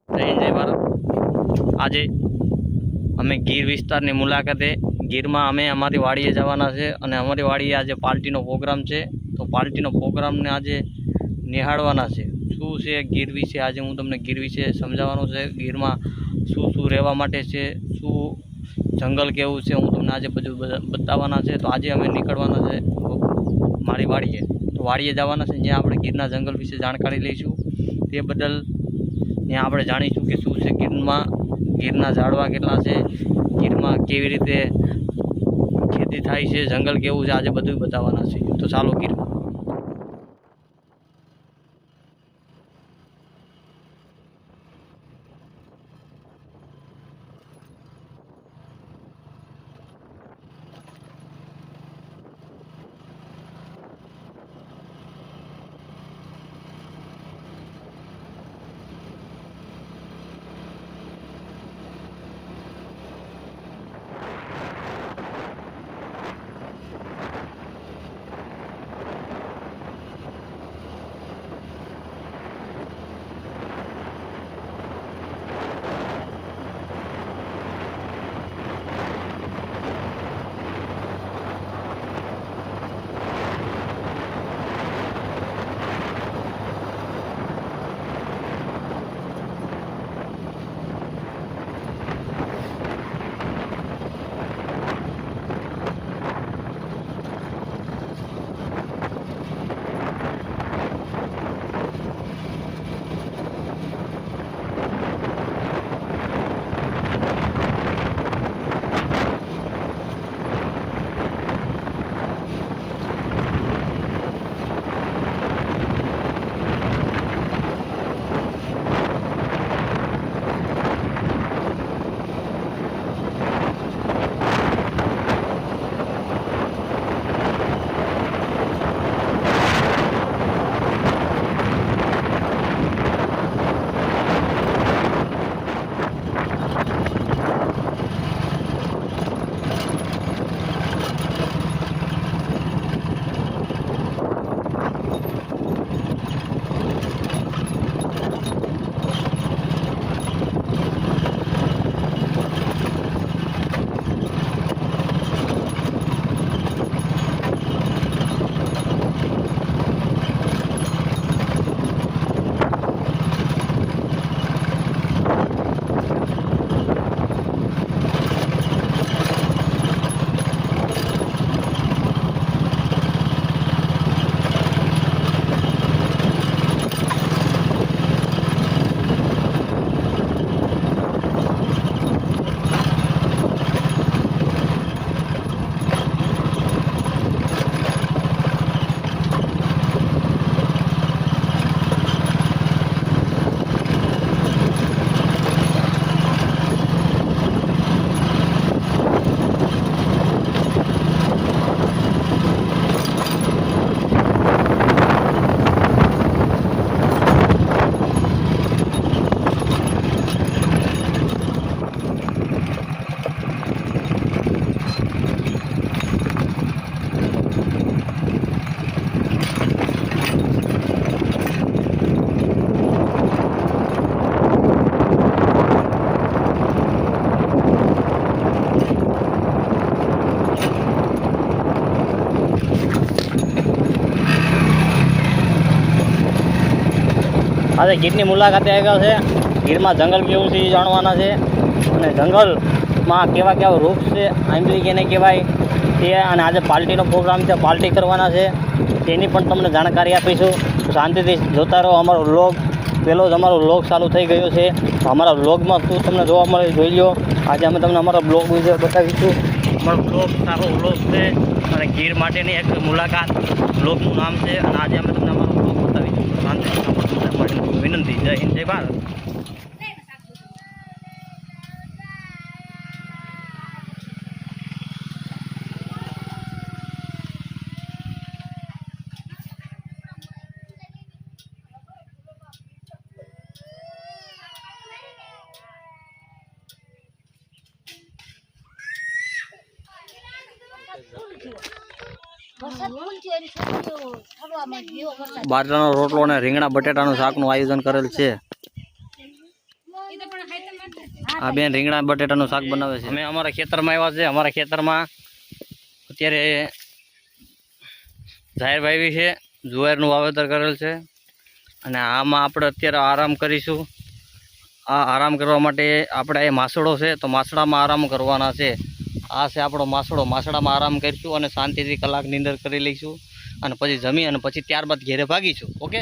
જય હિન્દ જય ભારત। આજે અમે ગીર વિસ્તારની મુલાકાતે ગીરમાં અમે અમારી વાડીએ જવાના છે અને અમારી વાડીએ આજે પાર્ટીનો પ્રોગ્રામ છે। તો પાર્ટીનો પ્રોગ્રામને આજે નિહાળવાના છે। શું છે ગીર વિશે આજે હું તમને ગીર વિશે સમજાવવાનું છે। ગીરમાં શું શું રહેવા માટે છે, શું જંગલ કેવું છે, હું તમને આજે બધું બતાવવાના છે। તો આજે અમે નીકળવાના છે મારી વાડીએ। તો વાડીએ જવાના છે, જ્યાં આપણે ગીરના જંગલ વિશે જાણકારી લઈશું। તે બદલ ત્યાં આપણે જાણીશું કે શું છે ગીરમાં, ગીરના ઝાડવા કેટલા છે, ગીરમાં કેવી રીતે ખેતી થાય છે, જંગલ કેવું છે, આજે બધું બતાવવાના છે। તો ચાલો ગીરમાં। આજે ગીરની મુલાકાતે આવ્યા છે। ગીરમાં જંગલ કેવું છે એ જાણવાના છે અને જંગલમાં કેવા કેવા વૃક્ષ છે, આંબલી કેને કહેવાય તે, અને આજે પાર્ટીનો પ્રોગ્રામ છે, પાર્ટી કરવાના છે તેની પણ તમને જાણકારી આપીશું। શાંતિથી જોતા રહો અમારો વ્લોગ। પહેલો જ અમારો વ્લોગ ચાલુ થઈ ગયો છે। અમારા વ્લોગમાં શું તમને જોવા મળે જોઈ લો। આજે અમે તમને અમારા બ્લોગ વિશે બતાવીશું। અમારો બ્લોગ સારો વ્લોગ છે અને ગીર માટેની એક મુલાકાત બ્લોગનું નામ છે અને આજે અમે તમને અમારો બ્લોગ બતાવીશું। શાંતિથી વિનંતી। જય હિન્દ જય ભારત। બાજરાનો રોટલો અને રીંગણા બટેટાનું શાકનું આયોજન કરેલ છે। આ બેન રીંગણા બટેટાનું શાક બનાવે છે. અમે અમારા ખેતરમાં આવ્યા છે. અમારા ખેતરમાં અત્યારે જાહેર વાવી છે, જુવારનું વાવેતર કરેલ છે અને આમાં આપણે અત્યારે આરામ કરીશું. આ આરામ કરવા માટે આપણે એ માસડો છે તો માસડામાં આરામ કરવાના છે. આ છે આપણો માસડો. માસડામાં આરામ કરીશું અને શાંતિથી કલાકની અંદર કરી લઈશું અને પછી જમી અને પછી ત્યારબાદ ઘેરે ભાગીશું. ઓકે.